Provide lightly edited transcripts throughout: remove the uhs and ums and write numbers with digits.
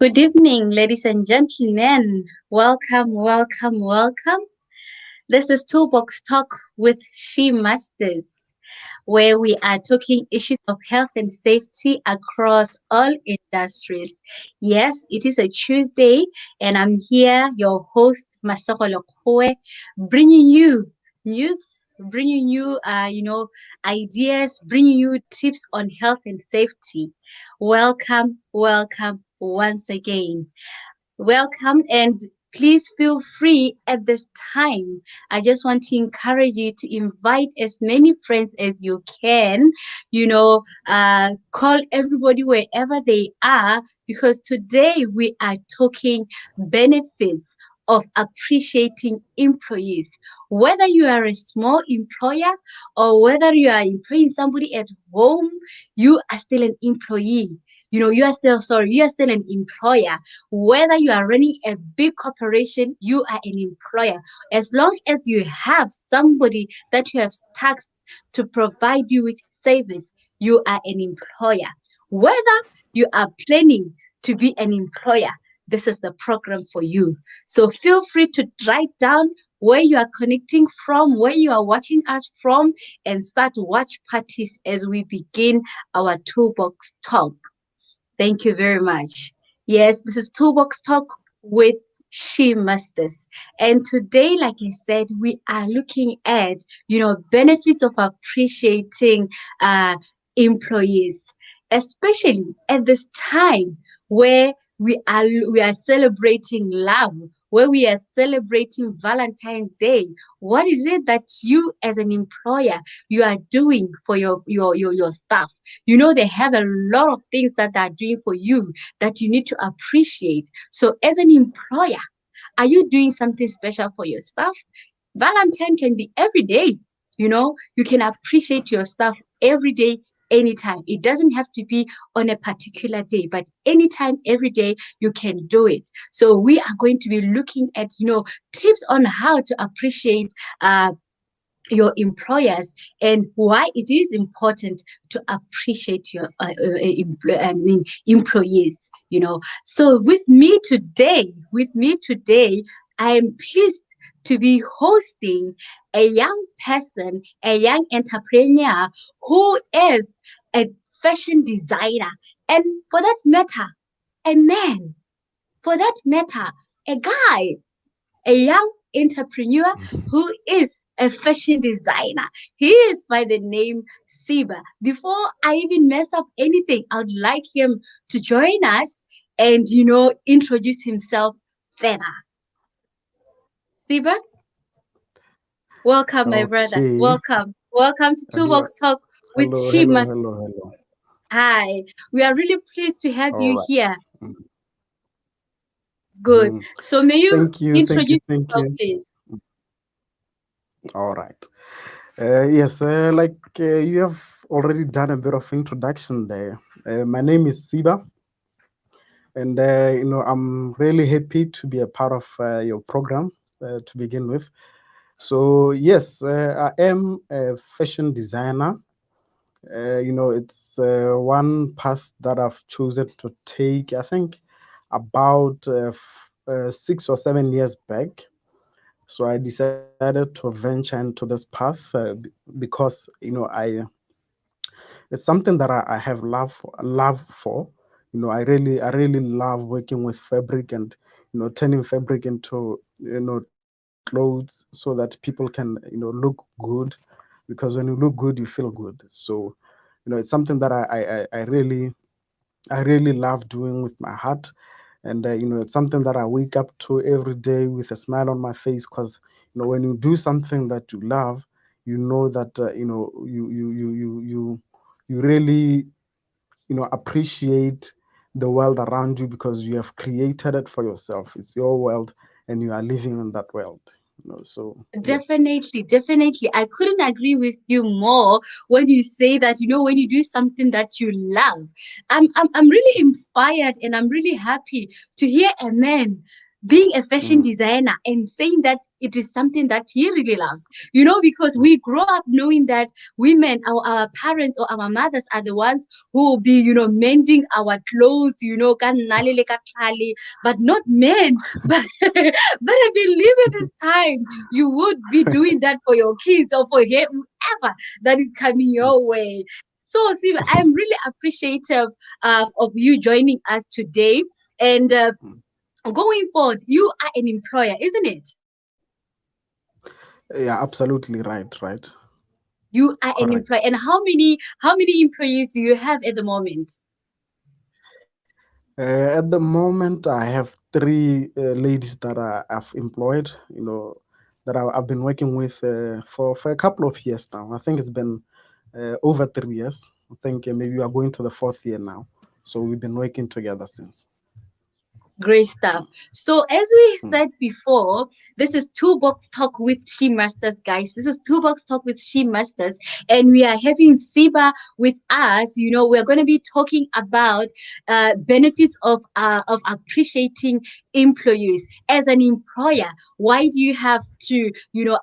Good evening, ladies and gentlemen. Welcome, welcome, welcome. This is Toolbox Talk with She Masters, where we are talking issues of health and safety across all industries. Yes, it is a Tuesday, and I'm here, your host, Masako Lokwe, bringing you news, bringing you, ideas, bringing you tips on health and safety. Welcome, welcome once again. Welcome and please feel free at this time. I just want to encourage you to invite as many friends as you can. Call everybody wherever they are because today we are talking benefits of appreciating employees. Whether you are a small employer or whether you are employing somebody at home, you are still an employee. You are still an employer. Whether you are running a big corporation, you are an employer. As long as you have somebody that you have tasked to provide you with service, you are an employer. Whether you are planning to be an employer, this is the program for you. So feel free to write down where you are connecting from, where you are watching us from, and start watch parties as we begin our toolbox talk. Thank you very much. Yes, this is Toolbox Talk with She Masters. And today, like I said, we are looking at, benefits of appreciating uh, employees, especially at this time where we are celebrating love, where we are celebrating Valentine's Day. What is it that you as an employer you are doing for your staff? They have a lot of things that they're doing for you that you need to appreciate. So, as an employer, are you doing something special for your staff? Valentine can be every day. You can appreciate your staff every day, anytime. It doesn't have to be on a particular day, but anytime, every day, you can do it. So, we are going to be looking at, tips on how to appreciate your employers and why it is important to appreciate your employees. So with me today, I am pleased to be hosting a young person, a young entrepreneur who is a fashion designer, and for that matter, a man, for that matter, a guy, a young entrepreneur who is a fashion designer. He is by the name Siba. Before I even mess up anything, I would like him to join us and, introduce himself further. Siba, welcome, my brother. Okay. Welcome. Welcome to Do Toolbox Talk with hello, She hello, Must. hello, hello. Hi. We are really pleased to have All you right. here. Good. Mhm. So may you Thank you, thank you, introduce thank yourself, you. please? All right. Yes, you have already done a bit of introduction there. My name is Siba, and I'm really happy to be a part of your program to begin with. So yes, I am a fashion designer. It's one path that I've chosen to take. I think about 6 or 7 years back. So I decided to venture into this path because it's something that I have love for. I really love working with fabric and turning fabric into clothes so that people can look good, because when you look good you feel good. So it's something that I really love doing with my heart. And it's something that I wake up to every day with a smile on my face, because when you do something that you love, you know that you really appreciate the world around you, because you have created it for yourself. It's your world, and you are living in that world. So yes. Definitely, definitely. I couldn't agree with you more when you say that, when you do something that you love. I'm really inspired and I'm really happy to hear a man. being a fashion mm, designer and saying that it is something that he really loves, because we grow up knowing that women, our parents or our mothers are the ones who will be, mending our clothes, ka nnale le ka tlhale, but not men. But but I believe at this time you would be doing that for your kids or for whoever that is coming your way. So, Siva, I'm really appreciative of you joining us today. And mm. going forward, you are an employer, isn't it? Yeah, absolutely right, right. You are an Correct. employer. And how many employees do you have at the moment? At the moment, I have three ladies that I've employed, that I've been working with for a couple of years now. I think it's been over 3 years. I think maybe we are going to the fourth year now. So we've been working together since. Great stuff. So, as we Mm. said before, this is Toolbox Talk with She Masters, guys. This is Toolbox Talk with She Masters, and we are having Siba with us. We're going to be talking about benefits of appreciating employees as an employer. Why do you have to,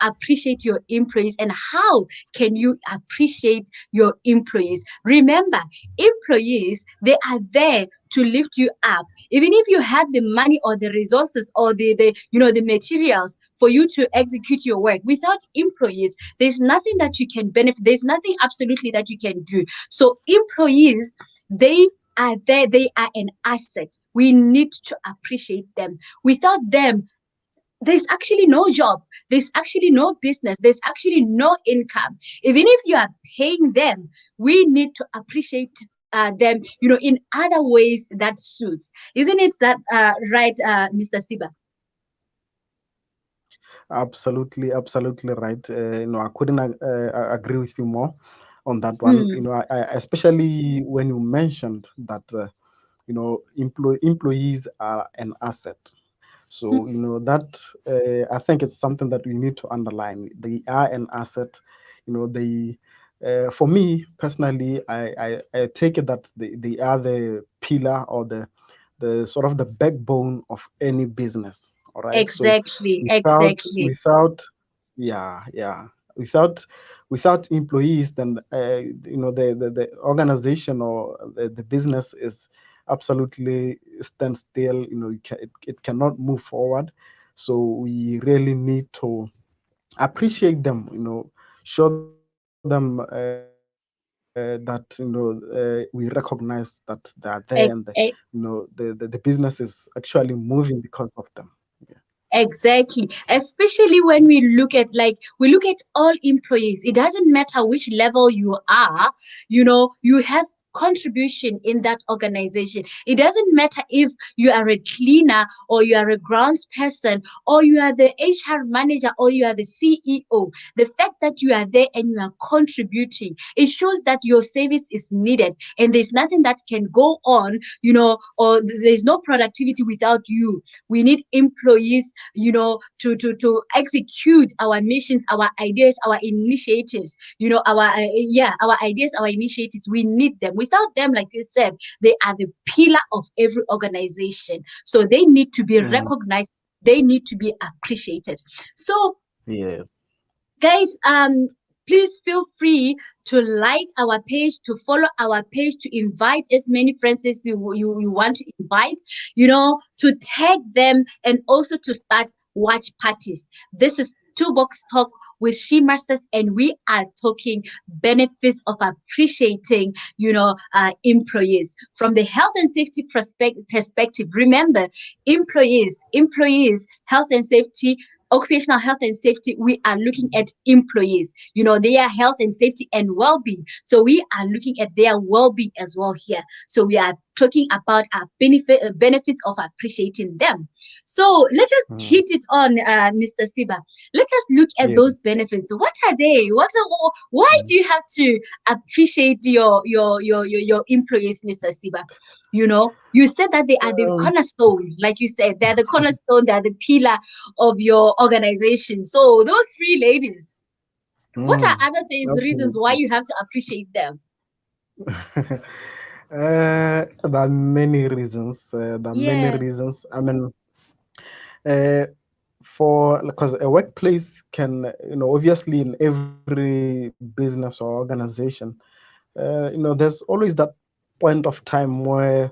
appreciate your employees, and how can you appreciate your employees? Remember, employees, they are there to lift you up. Even if you have the money or the resources or the materials for you to execute your work, without employees, there's nothing that you can benefit. There's nothing absolutely that you can do. So employees, they are there. They are an asset. We need to appreciate them. Without them, there's actually no job, there's actually no business, there's actually no income. Even if you are paying them, we need to appreciate them, in other ways that suits. Isn't it that right, Mr. Siba? Absolutely, absolutely right. I couldn't agree with you more on that one. Hmm. Especially when you mentioned that, employees are an asset. So, that I think it's something that we need to underline. They are an asset. They, for me personally, I take it that they are the pillar or the sort of the backbone of any business. All right. So Exactly, without exactly. without yeah, yeah, without without employees, then the organization or the business is absolutely stand still. It cannot move forward. So we really need to appreciate them, show them we recognize that they are there, and E- e- the business is actually moving because of them. Yeah. Exactly. Especially when we look at all employees. It doesn't matter which level you are, you have contribution in that organization. It doesn't matter if you are a cleaner or you are a grounds person or you are the HR manager or you are the CEO. The fact that you are there and you are contributing, it shows that your service is needed and there's nothing that can go on, or there's no productivity without you. We need employees, to execute our missions, our ideas, our initiatives, our ideas, our initiatives. We need them. Without them, like you said, they are the pillar of every organization. So they need to be Mm, recognized. They need to be appreciated. So, yes. guys, please feel free to like our page, to follow our page, to invite as many friends as you want to invite, to tag them, and also to start watch parties. This is Toolbox Talk with She Masters, and we are talking benefits of appreciating, employees from the health and safety perspective. Remember, employees, health and safety, occupational health and safety, we are looking at employees, their health and safety and well-being. So we are looking at their well-being as well here. So we are talking about our benefits of appreciating them. So let us Mm, hit it on, Mr. Siba. Let us look at yes. those benefits. What are they? Why Mm. do you have to appreciate your employees, Mr. Siba? You said that they are the Um, cornerstone, like you said, they're the cornerstone, they're the pillar of your organization. So those three ladies, what are mm, other things, reasons why absolutely. you have to appreciate them? There are many reasons. There are many Yeah. reasons. I mean, uh, for because a workplace can, obviously in every business or organization, there's always that point of time where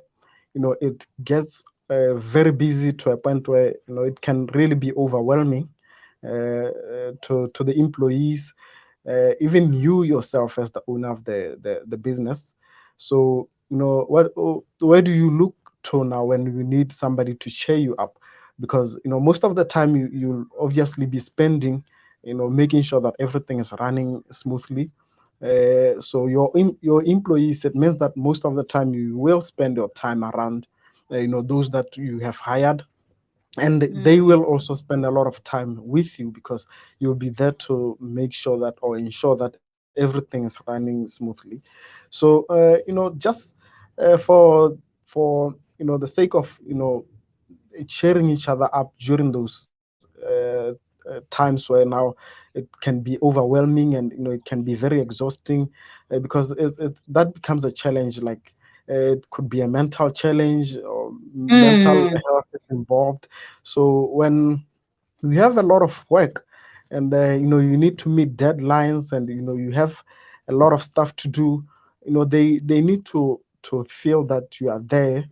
it gets very busy to a point where it can really be overwhelming to the employees, even you yourself as the owner of the business. So where do you look to now when you need somebody to cheer you up? Because most of the time you'll obviously be spending, making sure that everything is running smoothly. So your employees, it means that most of the time you will spend your time around those that you have hired, and they Mm, will also spend a lot of time with you because you'll be there to make sure that or ensure that everything is running smoothly. So just for the sake of cheering each other up during those times where now it can be overwhelming, and it can be very exhausting, because that becomes a challenge. Like it could be a mental challenge, or mental mm, health is involved. So when you have a lot of work, and you need to meet deadlines, and you have a lot of stuff to do, they need to feel that you are there,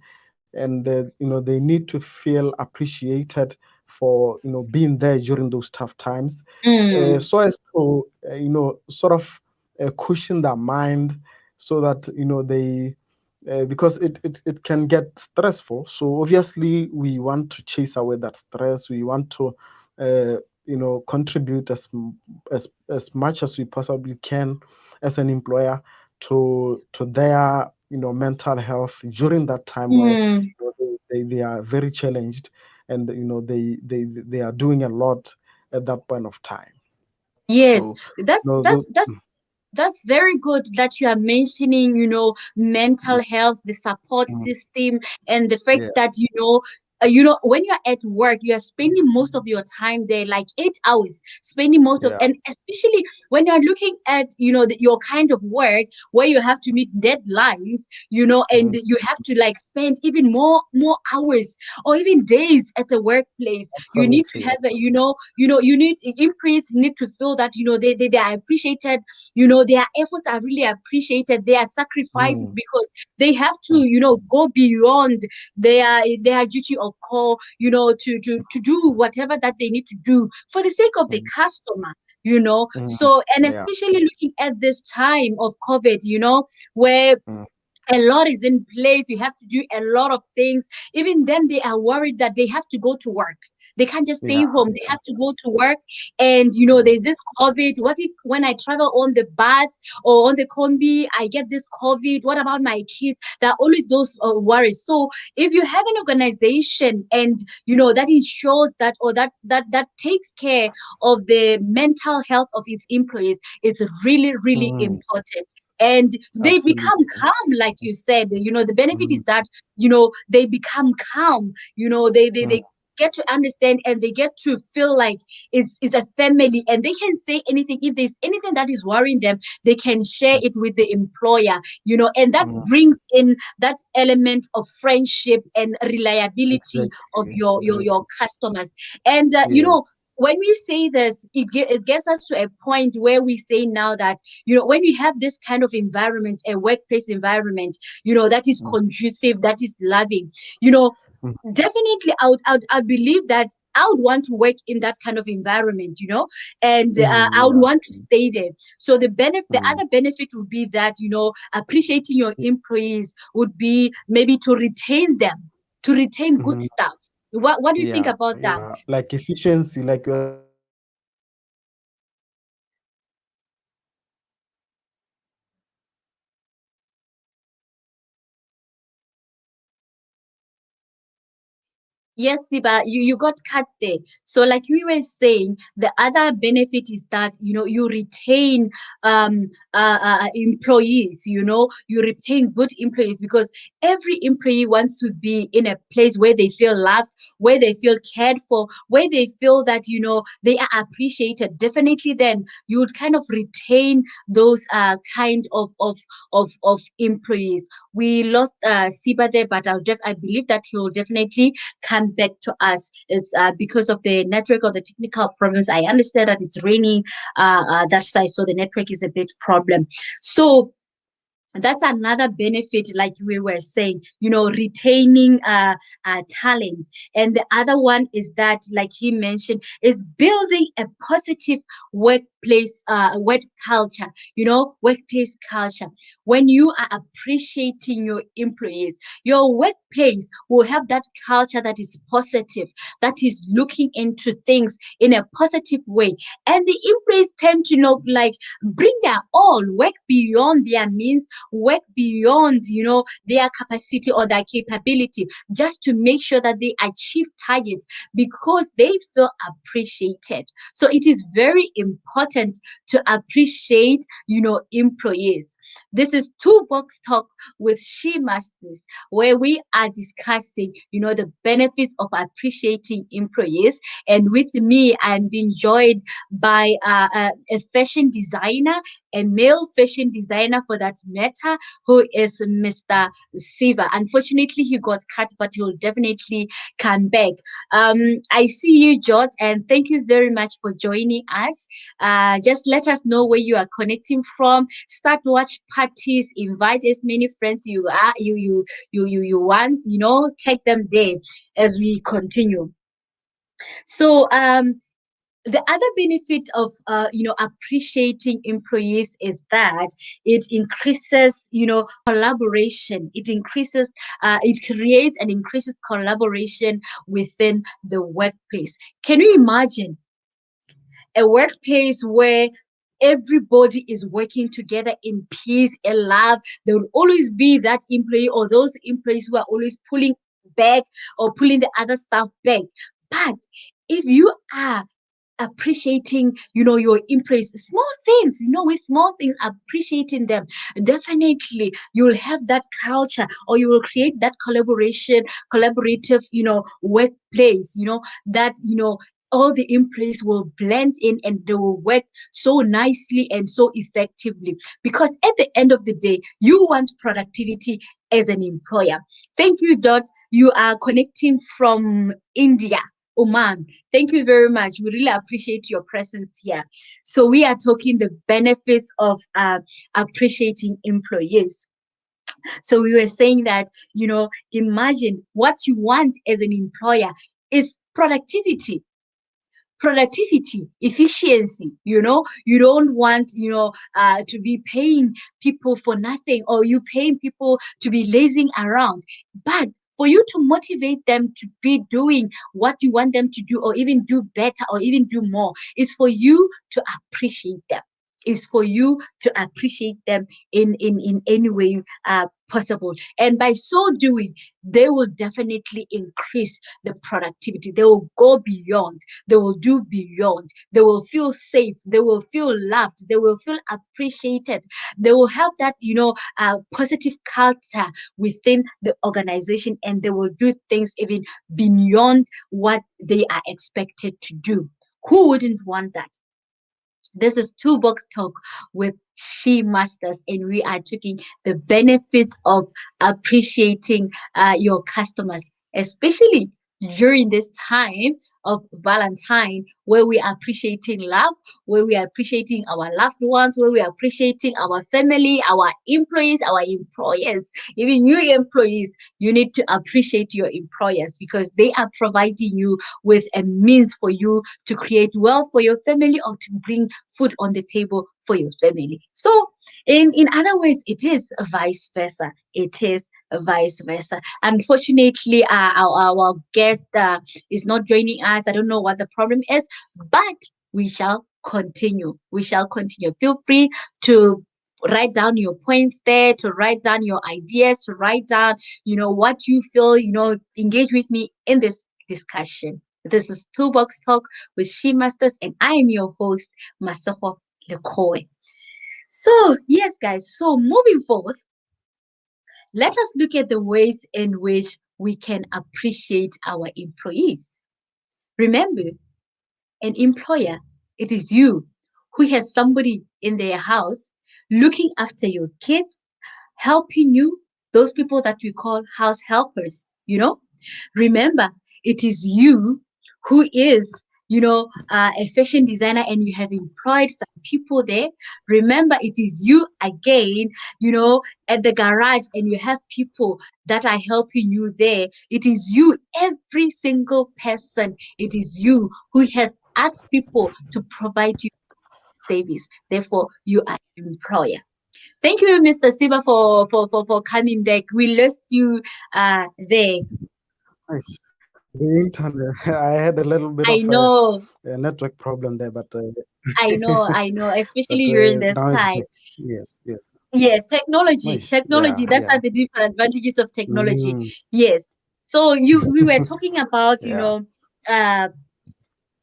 and they need to feel appreciated for being there during those tough times, mm, so as to sort of cushion their mind, so that they because it can get stressful. So obviously we want to chase away that stress. We want to contribute as much as we possibly can as an employer to their mental health during that time where mm. they are very challenged, and they are doing a lot at that point of time. Yes, So that's no that's the, that's that's very good that you are mentioning, mental health, the support mm, system, and the fact yeah, that, when you're at work, you are spending most of your time there, like 8 hours, spending most of, yeah, and especially when you're looking at, your kind of work where you have to meet deadlines, and mm, you have to like spend even more hours or even days at the workplace. You need to absolutely, have a, absolutely. you need employees need to feel that they are appreciated, their efforts are really appreciated, their sacrifices, Mm, because they have to, mm, go beyond their duty of call, to do whatever that they need to do for the sake of the mm, customer. mm, So, and yeah, especially looking at this time of COVID, where mm, a lot is in place, you have to do a lot of things. Even then they are worried that they have to go to work, they can't just stay yeah, home, they have to go to work. And mm, there's this COVID, what if when I travel on the bus or on the combi I get this COVID, what about my kids? There are always those worries. So if you have an organization, and that ensures that, or that takes care of the mental health of its employees, it's really really mm, important. And they become absolutely. calm, like you said. The benefit is Mm, that they become calm. mm, They get to understand, and they get to feel like it's a family, and they can say anything. If there's anything that is worrying them, they can share mm, it with the employer. And that mm, brings in that element of friendship and reliability of exactly, your exactly. customers. And Yeah. when we say this, it gets us to a point where we say now that, when we have this kind of environment, a workplace environment, that is Mm, conducive, that is loving, you know mm, definitely I would believe that I would want to work in that kind of environment, and I would yeah. want to stay there. So the Mm, other benefit would be that, appreciating your employees would be maybe to retain them, to retain good mhm. stuff. What do you think Yeah, about that? yeah. Like efficiency, like you are saying, efficiency is important in that aspect. Yes, Siba, you got cut there. So, like we were saying, the other benefit is that, you retain employees. You retain good employees, because every employee wants to be in a place where they feel loved, where they feel cared for, where they feel that, they are appreciated. Definitely, then you would kind of retain those kind of employees. We lost Siba there, but I believe that he will definitely come come back to us. It's because of the network or the technical problems. I understand that it's raining that side, so the network is a bit problem. So that's another benefit, like we were saying, retaining talent. And the other one is that, like he mentioned, is building a positive work culture, workplace culture. When you are appreciating your employees, your workplace will have that culture that is positive, that is looking into things in a positive way. And the employees tend to like bring their all, work beyond their means, work beyond their capacity or their capability, just to make sure that they achieve targets because they feel appreciated. So it is very important to appreciate employees. This is Toolbox Talk with She Masters, where we are discussing the benefits of appreciating employees. And with me, I'm being joined by a fashion designer, a male fashion designer for that matter, who is Mr. Siva. Unfortunately, he got cut, but he'll definitely come back. I see you, George, and thank you very much for joining us. Just let us know where you are connecting from. Start watch parties. Invite as many friends you want. Take them there as we continue. So the other benefit of appreciating employees is that it increases collaboration. It creates and increases collaboration within the workplace. Can you imagine a workplace where everybody is working together in peace and love? There will always be that employee or those employees who are always pulling back or pulling the other staff back. But if you are appreciating your employees, small things, with small things, appreciating them, definitely you'll have that culture, or you will create that collaborative workplace, that all the employees will blend in and they will work so nicely and so effectively, because at the end of the day, you want productivity as an employer. Thank you, Dot. You are connecting from India, Oman. Thank you very much. We really appreciate your presence here. So we are talking the benefits of appreciating employees. So we were saying that, imagine what you want as an employer is productivity, efficiency. You don't want to be paying people for nothing, or you paying people to be lazing around, but for you to motivate them to be doing what you want them to do, or even do better, or even do more, is for you to appreciate them, is for you to appreciate them in any way possible. And by so doing, they will definitely increase the productivity. They will go beyond, they will do beyond, they will feel safe, they will feel loved, they will feel appreciated, they will have that positive culture within the organization, and they will do things even beyond what they are expected to do. Who wouldn't want that? This is Toolbox Talk with She Masters, and we are talking the benefits of appreciating your customers, especially during this time of Valentine, where we are appreciating love, where we are appreciating our loved ones, where we are appreciating our family, our employees, our employers, even new employees. You need to appreciate your employers because they are providing you with a means for you to create wealth for your family, or to bring food on the table for your family. So in other words, it is vice versa. It is vice versa. Unfortunately, our guest is not joining us. I don't know what the problem is, but we shall continue. We shall continue. Feel free to write down your points there, to write down your ideas, to write down what you feel, engage with me in this discussion. This is Toolbox Talk with She Masters, and I am your host, Masako Lekoe. So, yes, guys, so moving forward, let us look at the ways in which we can appreciate our employees. Remember, an employer, it is you who has somebody in their house looking after your kids, helping you, those people that we call house helpers. Remember, it is you who is, a fashion designer, and you have employed some people there. Remember, it is you again, at the garage, and you have people that are helping you there. It is you, every single person. It is you who has asked people to provide you service. Therefore, you are an employer. Thank you, Mr. Siba, for coming back. We lost you there. Nice. The internet. I had a little bit I of know, a network problem there, but I know, especially but during this now it's time. good. Yes, yes. Yes, technology, Nice. technology. Yeah, That's yeah. are the different advantages of technology. Mm, Yes. So we were talking about, yeah. uh,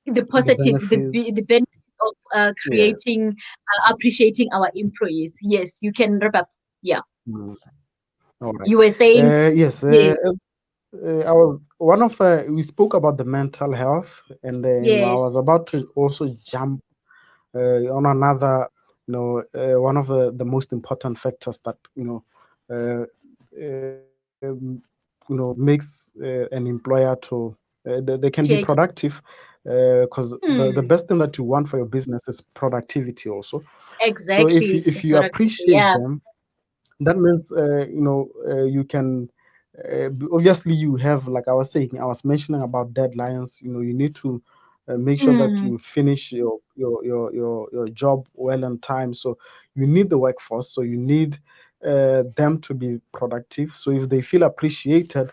the The positives, the benefits. benefits of Yes. creating, appreciating our employees. Yes, you can wrap up. Yeah, Mm, all right. you were saying, Yes. yes, I was one of we spoke about the mental health, and I was yes, about to also jump on another, one of the most important factors that uh, makes an employer to they can be appreciate. productive because the Hmm, best thing that you want for your business is productivity also. So exactly. if That's you what I mean. appreciate Yeah. them, that means you can obviously you have, like I was mentioning about deadlines. You need to make sure that Hmm, you finish your job well on time. So you need the workforce, so you need them to be productive. So if they feel appreciated,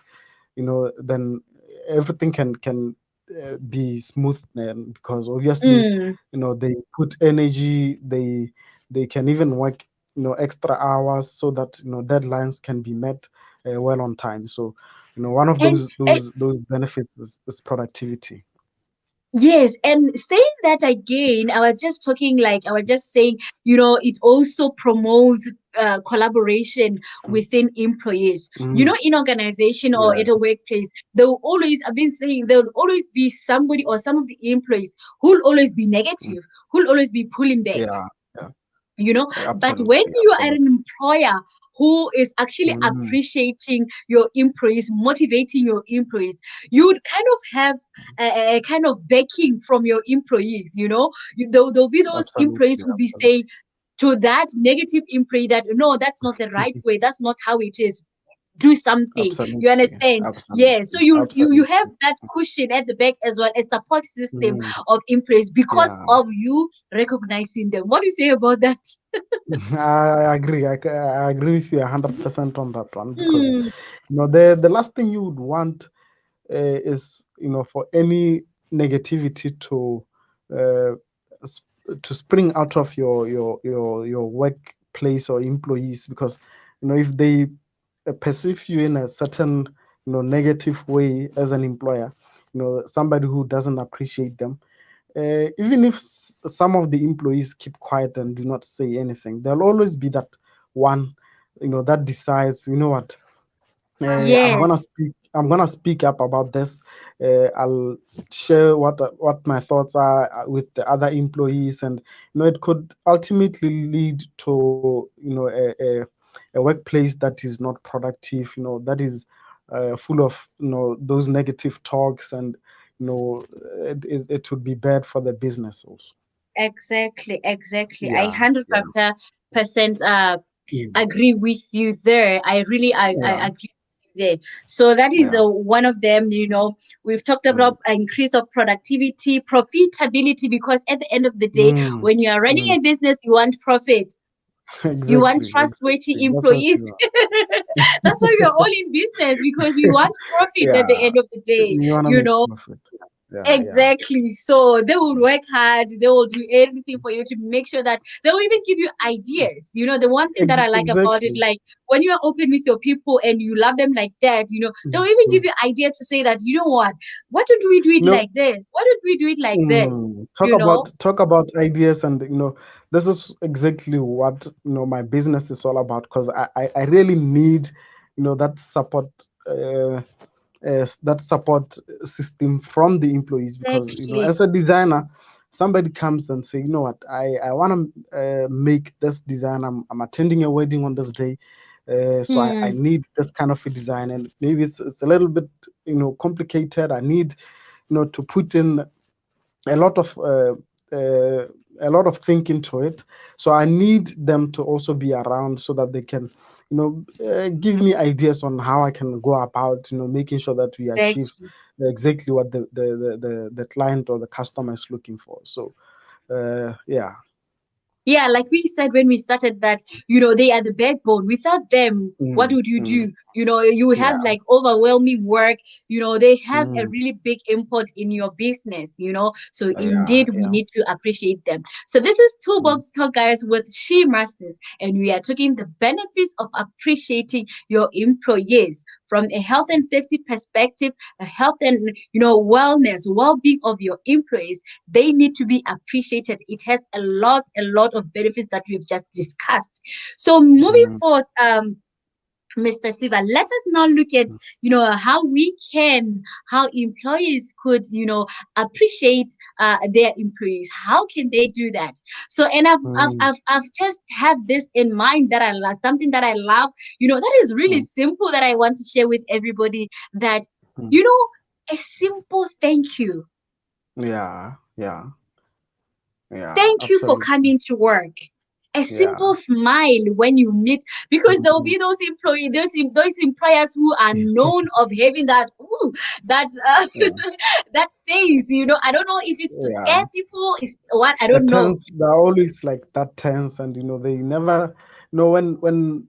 then everything can be smooth then, because obviously hmm. they put energy, they can even work extra hours so that deadlines can be met well on time. So one of And, those benefits is productivity. yes, and saying that again, I was just saying, it also promotes collaboration within employees. Mm, In organization or yeah. at a workplace, I've been saying, there will always be somebody or some of the employees who'll always be Mm, negative, who'll always be pulling back. yeah, yeah, But when absolutely, you are an absolutely. employer who is actually Mm, appreciating your employees, motivating your employees, you would kind of have a kind of backing from your employees. There'll be those employees absolutely, who be saying absolutely. to that negative employee that no, that's not the right way, that's not how it is, do something. You Absolutely, understand? Yeah, so absolutely, you have absolutely. that cushion at the back as well, a support system Mm, of employees because yeah. of you recognizing them. What do you say about that? I agree. I agree with you 100% on that one, because Hmm. the last thing you would want is for any negativity uh, s- to spring out of your workplace or employees, because if they perceive you in a certain negative way as an employer, somebody who doesn't appreciate them, even if some of the employees keep quiet and do not say anything, there'll always be that one, that decides, what, Yes, I'm gonna speak up about this. I'll share what my thoughts are with the other employees, and it could ultimately lead to a workplace that is not productive. That is full of those negative talks, and you know it would be bad for the business also. exactly, exactly. I Yeah, yeah, 100% mm, agree with you there. I yeah, agree with you there. So that is yeah. one of them. We've talked Mm, about increase of productivity, profitability, because at the end of the day, mm, when you are running mm. a business, you want profit. You want Exactly, trustworthy exactly. That's what employees. you are. That's why we are all in business, because we want profit at the Yeah, end of the day. you wanna You make know, profit. Yeah, yeah. Exactly. So they will work hard. They will do everything for you to make sure that they will even give you ideas. The one thing that I like about it, Exactly. like when you are open with your people and you love them like that, they will even give Mhm. you ideas to say that, what? Why don't we do it No, like this? Why don't we do it like this? talk You know? about ideas, and this is exactly what my business is all about, because I really need that support, uh, that support system from the employees, because Exactly. as a designer, somebody comes and say, what, I want to make this design. I'm attending a wedding on this day. So I mm, need this kind of a design, and maybe it's a little bit complicated. I need to put in a lot of uh, a lot of thinking to it. So I need them to also be around so that they can give me ideas on how I can go about making sure that we achieve exactly. exactly what the client or the customer is looking for. So yeah. Yeah, like we said when we started that, they are the backbone. Without them, what Mm, would you mm, do? You have yeah. like overwhelming work. They have a Mm, really big input in your business. So yeah. indeed, we Yeah. need to appreciate them. So this is Mm, Toolbox Talk, guys, with She Masters, and we are talking the benefits of appreciating your employees from a health and safety perspective, a health and wellness, well-being of your employees. They need to be appreciated. It has a lot of benefits that we've just discussed. So moving mm, forth, Mr. Siva, let us now look at how employees could appreciate their employees. How can they do that? So, and mm, I've just have this in mind that I love, something that I love. That is really mm, simple that I want to share with everybody. That mm. you know a simple thank you. Yeah. Yeah. Yeah. Thank you for Absolutely. coming to work. A Yeah. simple smile when you meet, because there will Mm. be those employees, those employers who are known of having that, that Yeah. that face. I don't know if it's to Yeah. scare people, is what I The don't know. tense, they're always like that tense, and they never when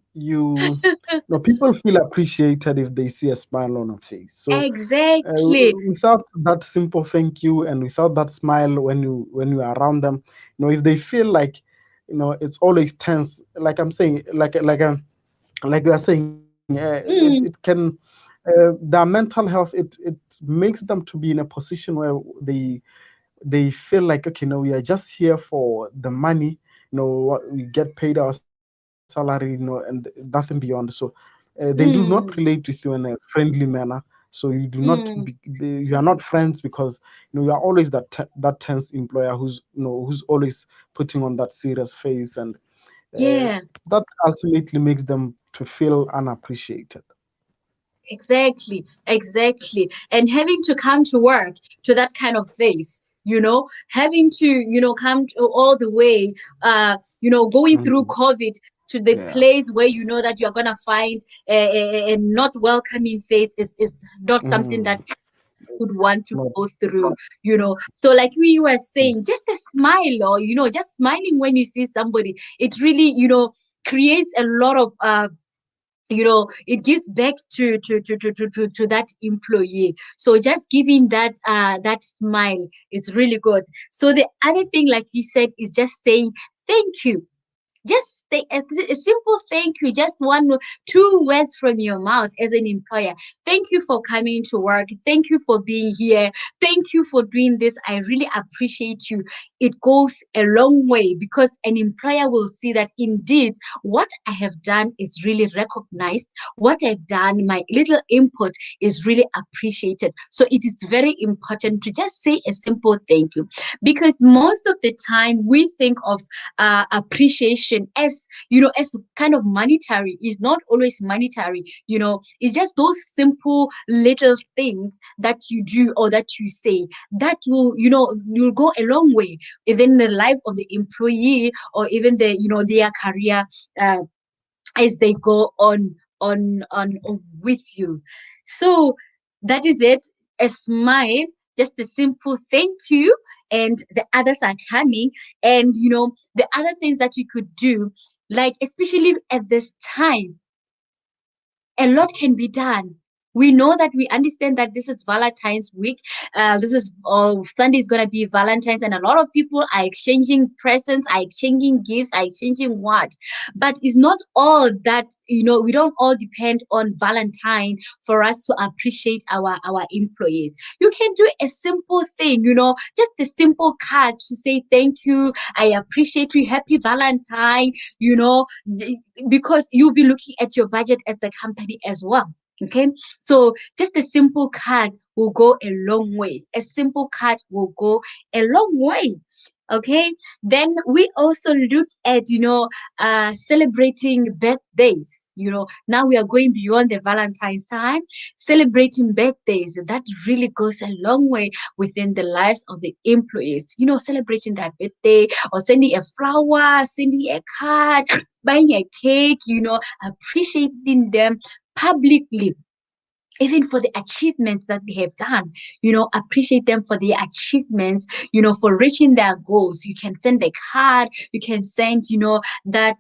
people feel appreciated if they see a smile on a face. So Exactly. without that simple thank you and without that smile when you are around them, if they feel like it's always tense, like I'm saying, like you are saying, it Mm, can their mental health, it makes them to be in a position where they feel like, okay, no, we are just here for the money, we get paid our salary, and nothing beyond. So they do not relate mm, with you in a friendly manner. So you do not mm. you are not friends, because you are always that tense employer who's always putting on that serious face, and uh, Yeah. that ultimately makes them to feel unappreciated. Exactly. And having to come to work to that kind of face, having to, come to all the way, going through Mhm. COVID to the Yeah. place where you know that you're going to find a not welcoming face is not something that Mhm. would want to Not. go through. So like we were Mm. saying, just a smile, or, just smiling when you see somebody, it really, creates a lot of it gives back to that employee. So just giving that smile is really good. So the other thing, like you said, is just saying thank you. Just a simple thank you, just one, two words from your mouth as an employer. Thank you for coming to work. Thank you for being here. Thank you for doing this. I really appreciate you. It goes a long way, because an employer will see that indeed what I have done is really recognized. What I've done, my little input is really appreciated. So it is very important to just say a simple thank you, because most of the time we think of appreciation as kind of monetary. Is not always monetary. It's just those simple little things that you do or that you say that will go a long way, even the life of the employee, or even their career, uh, as they go on with you. So that is it. A smile, just a simple thank you, and the others are coming. And the other things that you could do, like especially at this time, a lot can be done. We know that, we understand that this is Valentine's week. This is Sunday is gonna be Valentine's, and a lot of people are exchanging presents, are exchanging gifts, are exchanging what. But it's not all that. We don't all depend on Valentine for us to appreciate our employees. You can do a simple thing, just a simple card to say thank you, I appreciate you, happy Valentine. You know, because you'll be looking at your budget as the company as well. Okay, so just a simple card will go a long way. A simple card will go a long way. Okay, then we also look at celebrating birthdays. Now we are going beyond the Valentine's time. Celebrating birthdays, that really goes a long way within the lives of the employees. Celebrating that birthday, or sending a flower, sending a card, buying a cake, appreciating them publicly, even for the achievements that they have done. Appreciate them for their achievements, for reaching their goals. You can send a card, you can send, what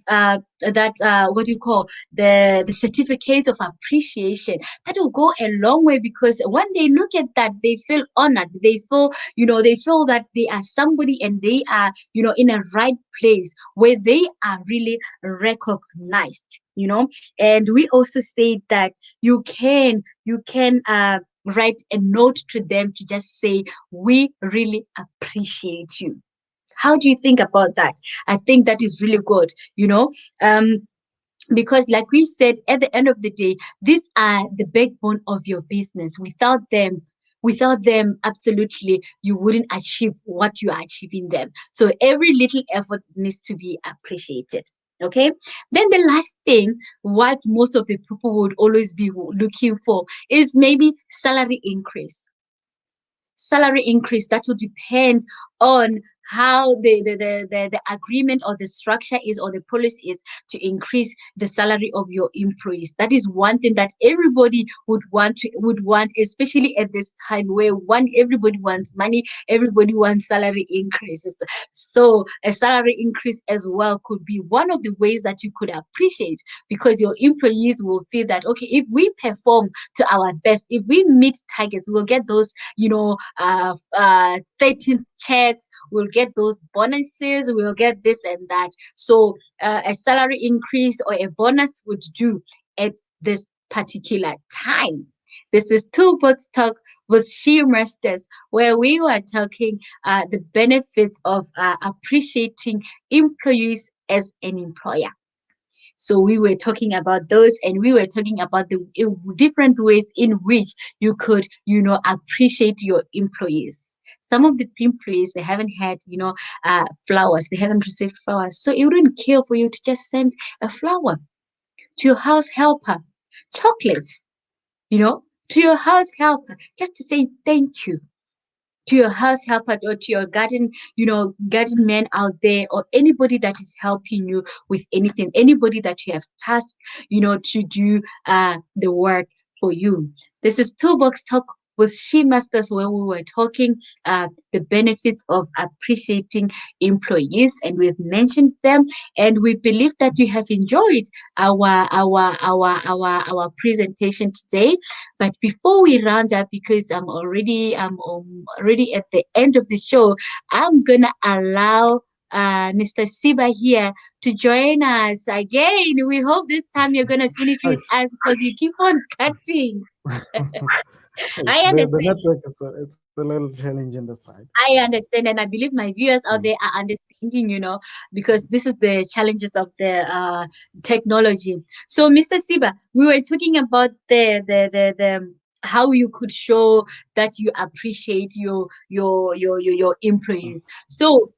do you call, the certificates of appreciation. That will go a long way, because when they look at that, they feel honored, they feel that they are somebody, and they are, in a right place where they are really recognized. And we also say that you can write a note to them to just say, we really appreciate you. How do you think about that? I think that is really good, um because, like we said, at the end of the day, these are the backbone of your business. Without them, absolutely, you wouldn't achieve what you are achieving them. So every little effort needs to be appreciated. Okay. Then the last thing, what most of the people would always be looking for, is maybe salary increase. That will depend on how the agreement or the structure is, or the policy is, to increase the salary of your employees. That is one thing that everybody would want, especially at this time where everybody wants money, everybody wants salary increases. So a salary increase as well could be one of the ways that you could appreciate, because your employees will feel that, okay, if we perform to our best, if we meet targets, we'll get those, 13th checks, we'll get those bonuses, we'll get this and that. So a salary increase or a bonus would do at this particular time. This is Toolbox Talk with She Masters, where we were talking the benefits of appreciating employees as an employer. So we were talking about those, and we were talking about the different ways in which you could, appreciate your employees. Some of the employees, they haven't had, flowers, they haven't received flowers. So it wouldn't kill for you to just send a flower to your house helper, chocolates, to your house helper, just to say thank you, to your house helper, or to your garden man out there, or anybody that is helping you with anything, anybody that you have tasked, to do the work for you. This is Toolbox Talk with She Masters, where we were talking the benefits of appreciating employees, and we've mentioned them, and we believe that you have enjoyed our presentation today. But before we round up, because I'm already at the end of the show, I'm gonna allow Mr. Siba here to join us again. We hope this time you're gonna finish with Nice. us, because you keep on cutting. I Nice. The understand. network it's a little challenge in the side. I understand, and I believe my viewers Mm. out there are understanding, because this is the challenges of the technology. So, Mr. Siba, we were talking about the how you could show that you appreciate your employees. So,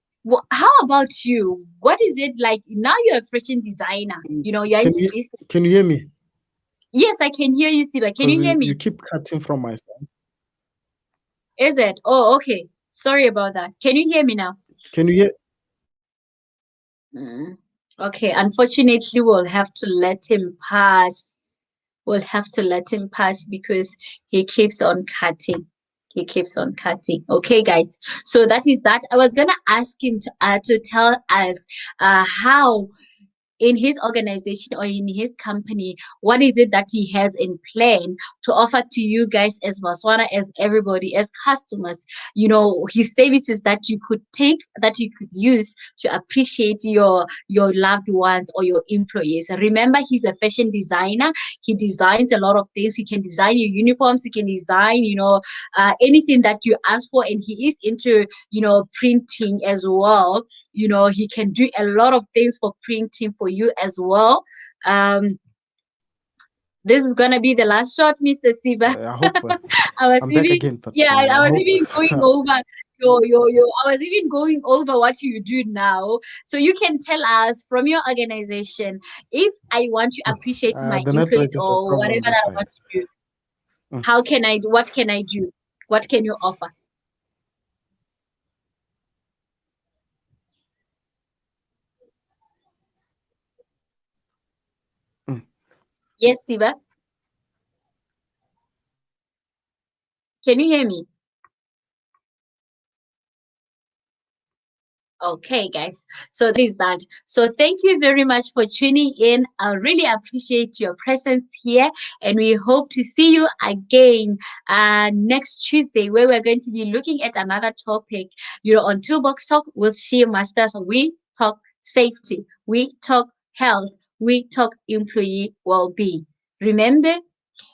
how about you? What is it like now? You're a fashion designer. You're Can into you business. can you hear me? Yes, I can hear you, Siba. Can Because you hear you me? keep cutting from my side. Is it? Oh, okay. Sorry about that. Can you hear me now? Can you hear? Mm. Okay, unfortunately, we'll have to let him pass. We'll have to let him pass because he keeps on cutting. He keeps on cutting. Okay, guys. So that is that. I was gonna ask him to tell us how in his organization or in his company, what is it that he has in plan to offer to you guys as Botswana, as everybody, as customers, his services that you could take, that you could use to appreciate your loved ones or your employees. Remember, he's a fashion designer. He designs a lot of things. He can design your uniforms. He can design, anything that you ask for. And he is into, printing as well. He can do a lot of things for printing for you as well. um This is gonna be the last shot, Mr. Siba. I hope I was I'm back even, again, but yeah, I I was hope. even going over your I was even going over what you do now. So you can tell us from your organization, if I want to appreciate my The employees network is a or whatever problem that this I side. want to do, Mm, how can I do? What can I do? What can you offer? mm. Yes, Siba, can you hear me? Okay, guys. So that is that. So thank you very much for tuning in. I really appreciate your presence here, and we hope to see you again next Tuesday, where we're going to be looking at another topic. You're on Toolbox Talk with She Masters. We talk safety, we talk health, we talk employee well-being. Remember,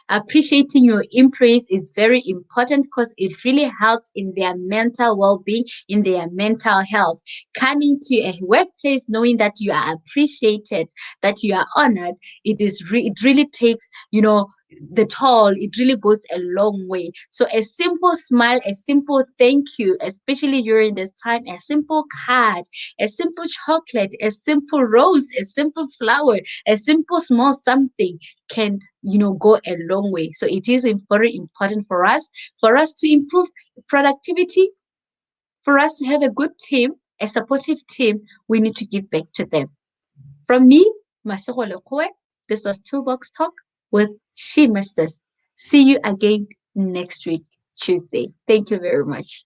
appreciating your employees is very important because it really helps in their mental well-being, in their mental health. Coming to a workplace knowing that you are appreciated, that you are honored, it really takes, the toll. It really goes a long way. So a simple smile, a simple thank you, especially during this time, a simple card, a simple chocolate, a simple rose, a simple flower, a simple small something can, go a long way. So it is very important for us to improve productivity, for us to have a good team, a supportive team. We need to give back to them. From me, Masoko Lekoe, this was Toolbox Talk with She Masters. See you again next week, Tuesday. Thank you very much.